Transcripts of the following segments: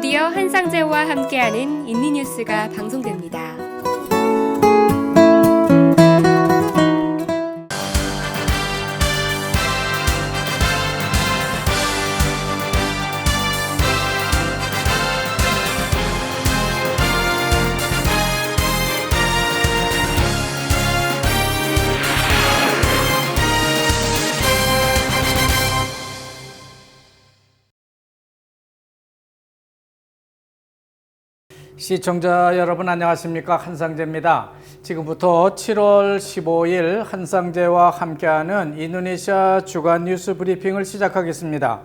드디어 한상재와 함께하는 인니뉴스가 방송됩니다. 시청자 여러분 안녕하십니까? 한상재입니다. 지금부터 7월 15일 한상재와 함께하는 인도네시아 주간 뉴스 브리핑을 시작하겠습니다.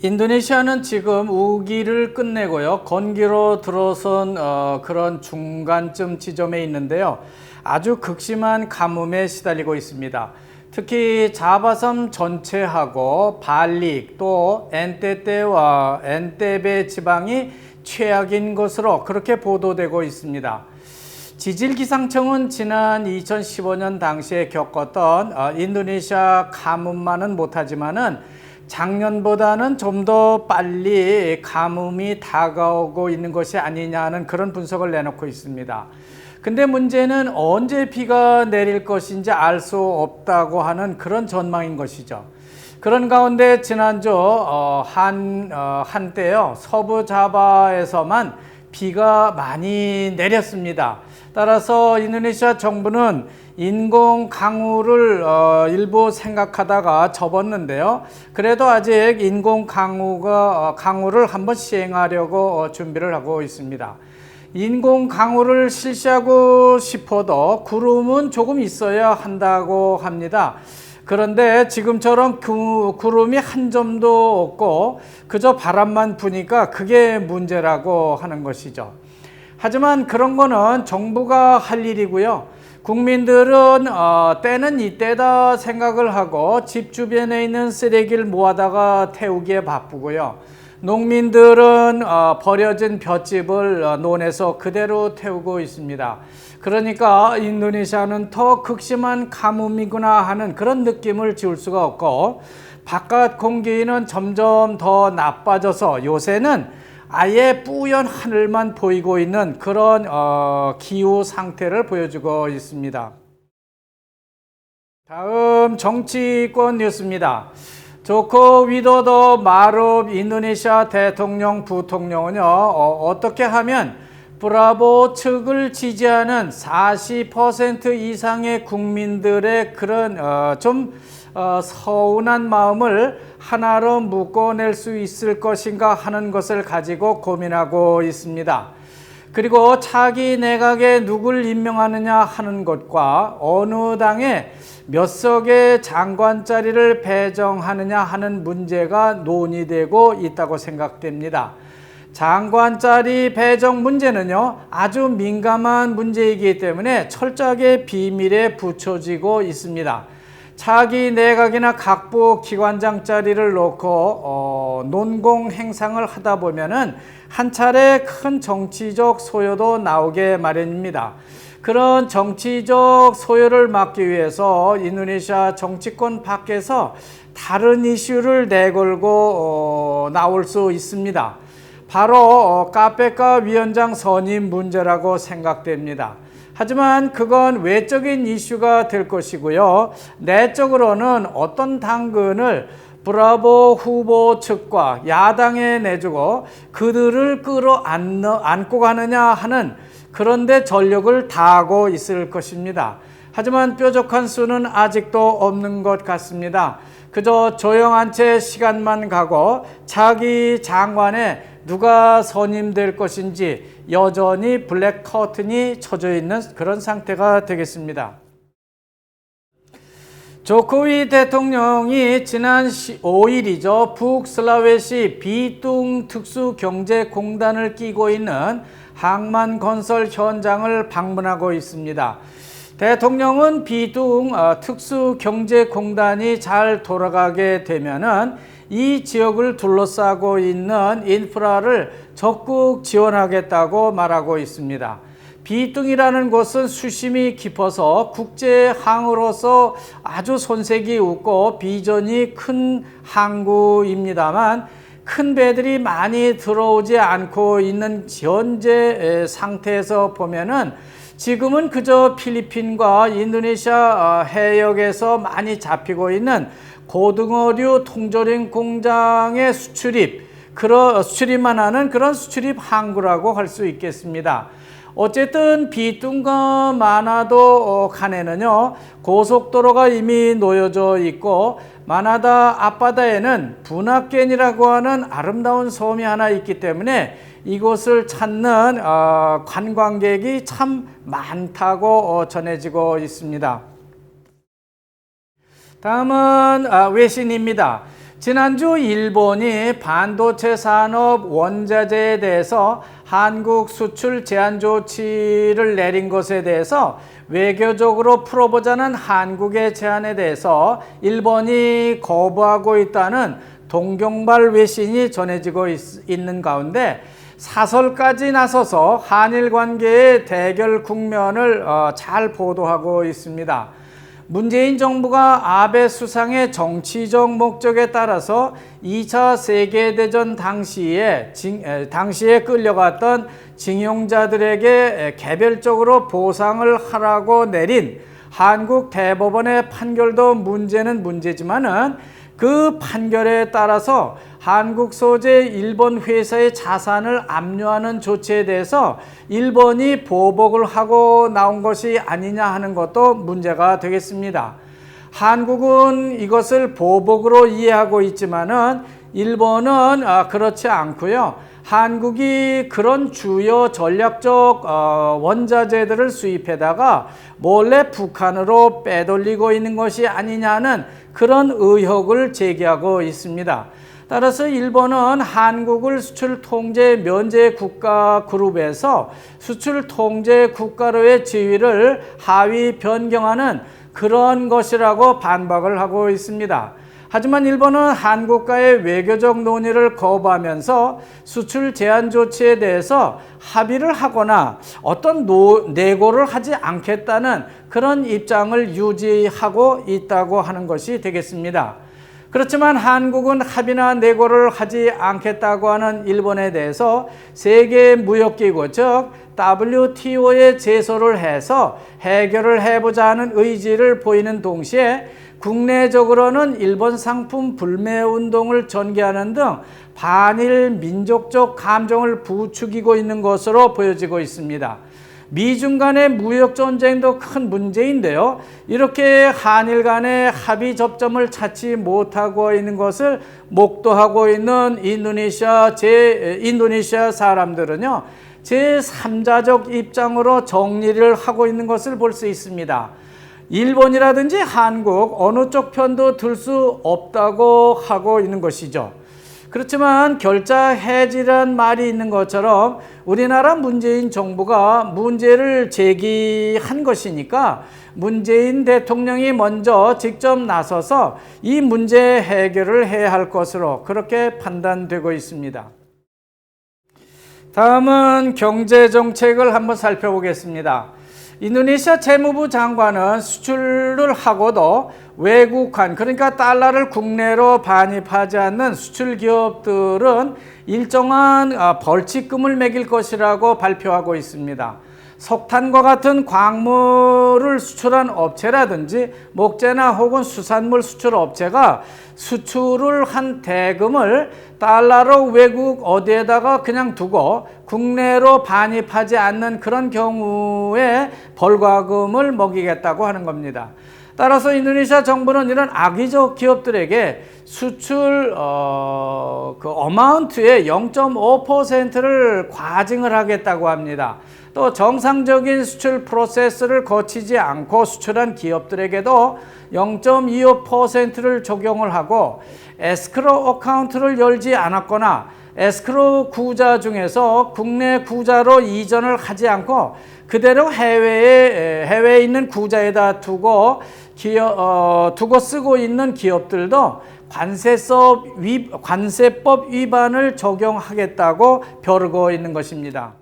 인도네시아는 지금 우기를 끝내고요. 건기로 들어선 그런 중간쯤 지점에 있는데요. 아주 극심한 가뭄에 시달리고 있습니다. 특히 자바섬 전체하고 발릭 또 엔테테와 엔테베 지방이 최악인 것으로 그렇게 보도되고 있습니다. 지질기상청은 지난 2015년 당시에 겪었던 인도네시아 가뭄만은 못하지만은 작년보다는 좀 더 빨리 가뭄이 다가오고 있는 것이 아니냐는 그런 분석을 내놓고 있습니다. 근데 문제는 언제 비가 내릴 것인지 알 수 없다고 하는 그런 전망인 것이죠. 그런 가운데 지난주 한때요 서부 자바에서만 비가 많이 내렸습니다. 따라서 인도네시아 정부는 인공 강우를 일부 생각하다가 접었는데요. 그래도 아직 인공 강우를 한번 시행하려고 준비를 하고 있습니다. 인공 강우를 실시하고 싶어도 구름은 조금 있어야 한다고 합니다. 그런데 지금처럼 구름이 한 점도 없고 그저 바람만 부니까 그게 문제라고 하는 것이죠. 하지만 그런 거는 정부가 할 일이고요. 국민들은 때는 이때다 생각을 하고 집 주변에 있는 쓰레기를 모아다가 태우기에 바쁘고요. 농민들은 버려진 볏짚을 논에서 그대로 태우고 있습니다. 그러니까 인도네시아는 더 극심한 가뭄이구나 하는 그런 느낌을 지울 수가 없고 바깥 공기는 점점 더 나빠져서 요새는 아예 뿌연 하늘만 보이고 있는 그런 기후 상태를 보여주고 있습니다. 다음 정치권 뉴스입니다. 조코 위도도 마룹 인도네시아 대통령 부통령은요 어떻게 하면 브라보 측을 지지하는 40% 이상의 국민들의 그런 서운한 마음을 하나로 묶어낼 수 있을 것인가 하는 것을 가지고 고민하고 있습니다. 그리고 차기 내각에 누굴 임명하느냐 하는 것과 어느 당에 몇 석의 장관 자리를 배정하느냐 하는 문제가 논의되고 있다고 생각됩니다. 장관 자리 배정 문제는요 아주 민감한 문제이기 때문에 철저하게 비밀에 붙여지고 있습니다. 차기 내각이나 각부 기관장 자리를 놓고 논공 행상을 하다 보면은 한 차례 큰 정치적 소요도 나오게 마련입니다. 그런 정치적 소요를 막기 위해서 인도네시아 정치권 밖에서 다른 이슈를 내걸고 나올 수 있습니다. 바로 카페카 위원장 선임 문제라고 생각됩니다. 하지만 그건 외적인 이슈가 될 것이고요. 내적으로는 어떤 당근을 브라보 후보 측과 야당에 내주고 그들을 끌어안고 가느냐 하는 그런 데 전력을 다하고 있을 것입니다. 하지만 뾰족한 수는 아직도 없는 것 같습니다. 그저 조용한 채 시간만 가고 차기 장관에 누가 선임될 것인지 여전히 블랙 커튼이 쳐져 있는 그런 상태가 되겠습니다. 조코위 대통령이 지난 5일이죠. 북슬라웨시 비뚱 특수경제공단을 끼고 있는 항만건설 현장을 방문하고 있습니다. 대통령은 비뚱 특수경제공단이 잘 돌아가게 되면은 이 지역을 둘러싸고 있는 인프라를 적극 지원하겠다고 말하고 있습니다. 비뚱이라는 곳은 수심이 깊어서 국제항으로서 아주 손색이 없고 비전이 큰 항구입니다만 큰 배들이 많이 들어오지 않고 있는 현재 상태에서 보면은 지금은 그저 필리핀과 인도네시아 해역에서 많이 잡히고 있는 고등어류 통조림 공장의 수출입만 하는 그런 수출입 항구라고 할 수 있겠습니다. 어쨌든 비뚱과 마나도 간에는요 고속도로가 이미 놓여져 있고 마나다 앞바다에는 분악겐이라고 하는 아름다운 섬이 하나 있기 때문에 이곳을 찾는 관광객이 참 많다고 전해지고 있습니다. 다음은 외신입니다. 지난주 일본이 반도체 산업 원자재에 대해서 한국 수출 제한 조치를 내린 것에 대해서 외교적으로 풀어보자는 한국의 제안에 대해서 일본이 거부하고 있다는 동경발 외신이 전해지고 있는 가운데 사설까지 나서서 한일 관계의 대결 국면을 잘 보도하고 있습니다. 문재인 정부가 아베 수상의 정치적 목적에 따라서 2차 세계대전 당시에 끌려갔던 징용자들에게 개별적으로 보상을 하라고 내린 한국 대법원의 판결도 문제는 문제지만은 그 판결에 따라서 한국 소재 일본 회사의 자산을 압류하는 조치에 대해서 일본이 보복을 하고 나온 것이 아니냐 하는 것도 문제가 되겠습니다. 한국은 이것을 보복으로 이해하고 있지만은 일본은 그렇지 않고요. 한국이 그런 주요 전략적 원자재들을 수입해다가 몰래 북한으로 빼돌리고 있는 것이 아니냐는 그런 의혹을 제기하고 있습니다. 따라서 일본은 한국을 수출 통제 면제 국가 그룹에서 수출 통제 국가로의 지위를 하위 변경하는 그런 것이라고 반박을 하고 있습니다. 하지만 일본은 한국과의 외교적 논의를 거부하면서 수출 제한 조치에 대해서 합의를 하거나 어떤 내고를 하지 않겠다는 그런 입장을 유지하고 있다고 하는 것이 되겠습니다. 그렇지만 한국은 합의나 내고를 하지 않겠다고 하는 일본에 대해서 세계무역기구 즉 WTO에 제소를 해서 해결을 해보자 하는 의지를 보이는 동시에 국내적으로는 일본 상품 불매 운동을 전개하는 등 반일 민족적 감정을 부추기고 있는 것으로 보여지고 있습니다. 미중 간의 무역 전쟁도 큰 문제인데요. 이렇게 한일 간의 합의 접점을 찾지 못하고 있는 것을 목도하고 있는 인도네시아 사람들은요. 제3자적 입장으로 정리를 하고 있는 것을 볼 수 있습니다. 일본이라든지 한국 어느 쪽 편도 들 수 없다고 하고 있는 것이죠. 그렇지만 결자해지란 말이 있는 것처럼 우리나라 문재인 정부가 문제를 제기한 것이니까 문재인 대통령이 먼저 직접 나서서 이 문제 해결을 해야 할 것으로 그렇게 판단되고 있습니다. 다음은 경제정책을 한번 살펴보겠습니다. 인도네시아 재무부 장관은 수출을 하고도 외국환, 그러니까 달러를 국내로 반입하지 않는 수출 기업들은 일정한 벌칙금을 매길 것이라고 발표하고 있습니다. 석탄과 같은 광물을 수출한 업체라든지 목재나 혹은 수산물 수출 업체가 수출을 한 대금을 달러로 외국 어디에다가 그냥 두고 국내로 반입하지 않는 그런 경우에 벌과금을 먹이겠다고 하는 겁니다. 따라서 인도네시아 정부는 이런 악의적 기업들에게 수출 그 어마운트의 0.5%를 과징을 하겠다고 합니다. 또 정상적인 수출 프로세스를 거치지 않고 수출한 기업들에게도 0.25%를 적용을 하고 에스크로 어카운트를 열지 않았거나 에스크로 구자 중에서 국내 구자로 이전을 하지 않고 그대로 해외에 있는 구자에다 두고 쓰고 있는 기업들도 관세법 위반을 적용하겠다고 벼르고 있는 것입니다.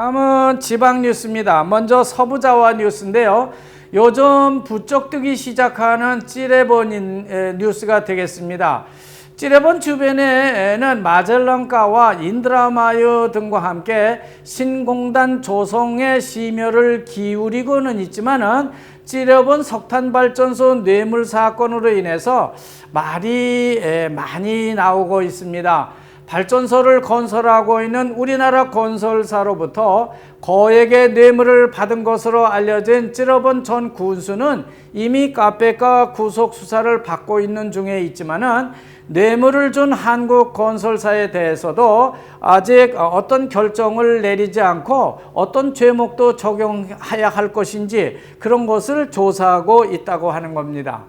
다음은 지방 뉴스입니다. 먼저 서부자와 뉴스인데요. 요즘 부쩍 뜨기 시작하는 찌레본 뉴스가 되겠습니다. 찌레본 주변에는 마젤란가와 인드라마유 등과 함께 신공단 조성에 심혈을 기울이고는 있지만은 찌레본 석탄발전소 뇌물 사건으로 인해서 말이 많이 나오고 있습니다. 발전소를 건설하고 있는 우리나라 건설사로부터 거액의 뇌물을 받은 것으로 알려진 찌레본 전 군수는 이미 카페가 구속 수사를 받고 있는 중에 있지만은 뇌물을 준 한국 건설사에 대해서도 아직 어떤 결정을 내리지 않고 어떤 죄목도 적용해야 할 것인지 그런 것을 조사하고 있다고 하는 겁니다.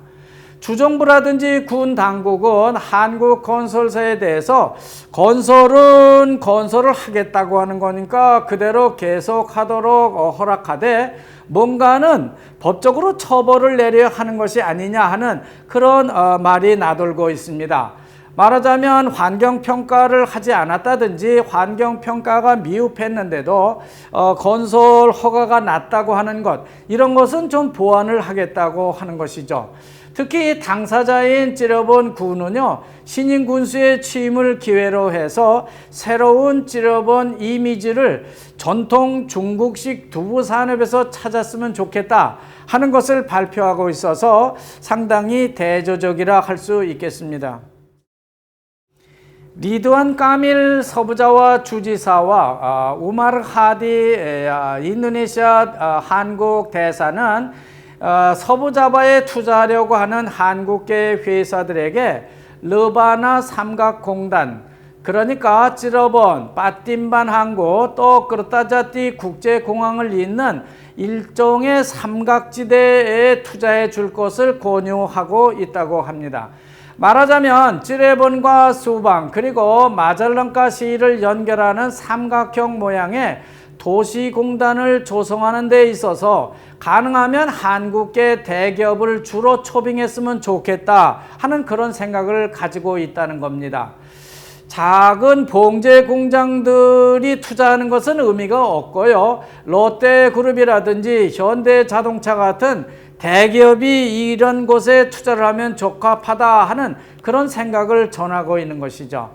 주정부라든지 군 당국은 한국 건설사에 대해서 건설을 하겠다고 하는 거니까 그대로 계속하도록 허락하되 뭔가는 법적으로 처벌을 내려야 하는 것이 아니냐 하는 그런 말이 나돌고 있습니다. 말하자면 환경평가를 하지 않았다든지 환경평가가 미흡했는데도 건설 허가가 났다고 하는 것, 이런 것은 좀 보완을 하겠다고 하는 것이죠. 특히 당사자인 찌레본 군은요, 신임 군수의 취임을 기회로 해서 새로운 찌레본 이미지를 전통 중국식 두부 산업에서 찾았으면 좋겠다 하는 것을 발표하고 있어서 상당히 대조적이라 할 수 있겠습니다. 리드완 까밀 서부자와 주지사와 우마르 하디 인도네시아 한국 대사는 서부자바에 투자하려고 하는 한국계 회사들에게 르바나 삼각공단, 그러니까 찌레본, 빠팀반 항구, 또 그르타자띠 국제공항을 잇는 일종의 삼각지대에 투자해 줄 것을 권유하고 있다고 합니다. 말하자면 찌레본과 수방 그리고 마젤란카시를 연결하는 삼각형 모양의 도시공단을 조성하는 데 있어서 가능하면 한국계 대기업을 주로 초빙했으면 좋겠다 하는 그런 생각을 가지고 있다는 겁니다. 작은 봉제 공장들이 투자하는 것은 의미가 없고요. 롯데그룹이라든지 현대자동차 같은 대기업이 이런 곳에 투자를 하면 적합하다 하는 그런 생각을 전하고 있는 것이죠.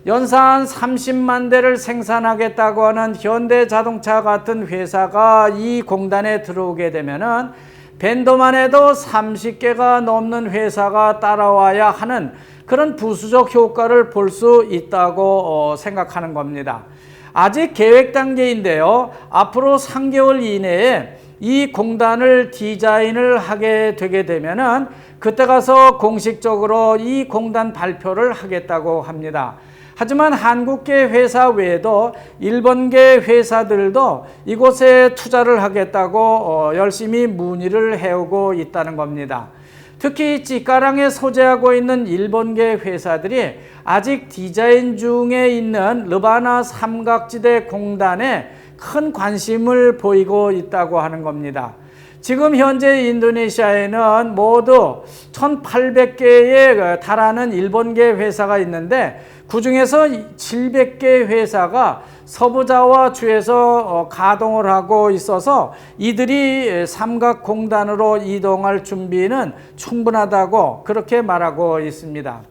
연산 30만 대를 생산하겠다고 하는 현대자동차 같은 회사가 이 공단에 들어오게 되면은 벤더만 해도 30개가 넘는 회사가 따라와야 하는 그런 부수적 효과를 볼 수 있다고 생각하는 겁니다. 아직 계획 단계인데요. 앞으로 3개월 이내에 이 공단을 디자인을 하게 되게 되면은 그때 가서 공식적으로 이 공단 발표를 하겠다고 합니다. 하지만 한국계 회사 외에도 일본계 회사들도 이곳에 투자를 하겠다고 열심히 문의를 해오고 있다는 겁니다. 특히 찌까랑에 소재하고 있는 일본계 회사들이 아직 디자인 중에 있는 르바나 삼각지대 공단에 큰 관심을 보이고 있다고 하는 겁니다. 지금 현재 인도네시아에는 모두 1,800개에 달하는 일본계 회사가 있는데 그 중에서 700개 회사가 서부자와 주에서 가동을 하고 있어서 이들이 삼각공단으로 이동할 준비는 충분하다고 그렇게 말하고 있습니다.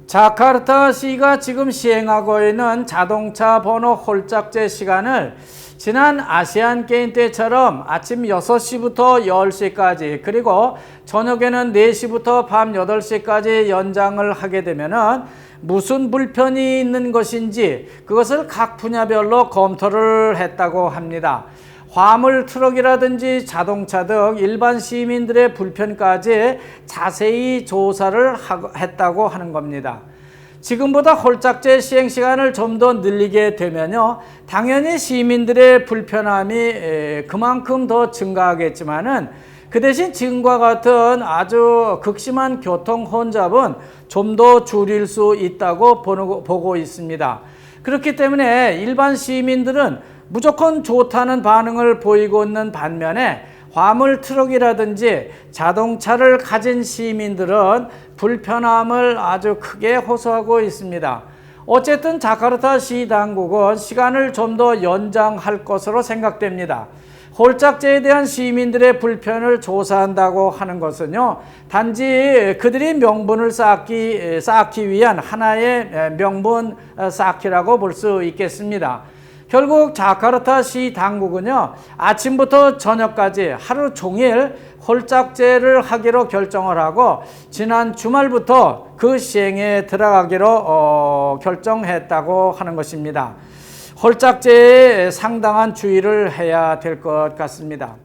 자카르타시가 지금 시행하고 있는 자동차 번호 홀짝제 시간을 지난 아시안 게임 때처럼 아침 6시부터 10시까지 그리고 저녁에는 4시부터 밤 8시까지 연장을 하게 되면은 무슨 불편이 있는 것인지 그것을 각 분야별로 검토를 했다고 합니다. 화물 트럭이라든지 자동차 등 일반 시민들의 불편까지 자세히 조사를 했다고 하는 겁니다. 지금보다 홀짝제 시행 시간을 좀 더 늘리게 되면요, 당연히 시민들의 불편함이 그만큼 더 증가하겠지만은 그 대신 지금과 같은 아주 극심한 교통 혼잡은 좀 더 줄일 수 있다고 보고 있습니다. 그렇기 때문에 일반 시민들은 무조건 좋다는 반응을 보이고 있는 반면에 화물 트럭이라든지 자동차를 가진 시민들은 불편함을 아주 크게 호소하고 있습니다. 어쨌든 자카르타 시 당국은 시간을 좀 더 연장할 것으로 생각됩니다. 홀짝제에 대한 시민들의 불편을 조사한다고 하는 것은요, 단지 그들이 명분을 쌓기 위한 하나의 명분 쌓기라고 볼 수 있겠습니다. 결국 자카르타 시 당국은요, 아침부터 저녁까지 하루 종일 홀짝제를 하기로 결정을 하고 지난 주말부터 그 시행에 들어가기로 결정했다고 하는 것입니다. 홀짝제에 상당한 주의를 해야 될 것 같습니다.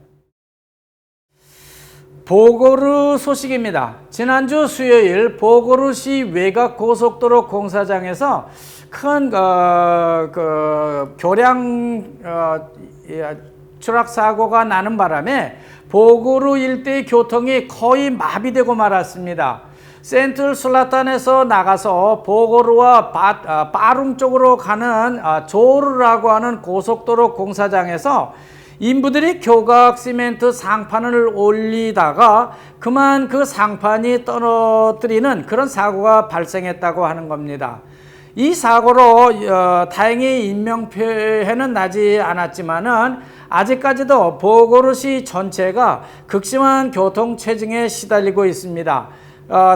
보고르 소식입니다. 지난주 수요일 보고르시 외곽고속도로 공사장에서 큰 교량 추락 사고가 나는 바람에 보고르 일대의 교통이 거의 마비되고 말았습니다. 센트럴 슬라탄에서 나가서 보고르와 빠룽 쪽으로 가는 조르라고 하는 고속도로 공사장에서 인부들이 교각 시멘트 상판을 올리다가 그만 그 상판이 떨어뜨리는 그런 사고가 발생했다고 하는 겁니다. 이 사고로 다행히 인명피해는 나지 않았지만은 아직까지도 보고르시 전체가 극심한 교통체증에 시달리고 있습니다.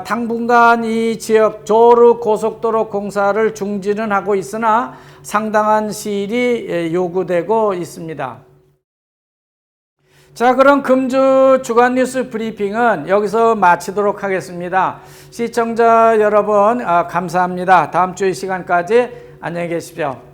당분간 이 지역 조르 고속도로 공사를 중지는 하고 있으나 상당한 시일이 요구되고 있습니다. 자, 그럼 금주 주간 뉴스 브리핑은 여기서 마치도록 하겠습니다. 시청자 여러분, 감사합니다. 다음 주의 시간까지 안녕히 계십시오.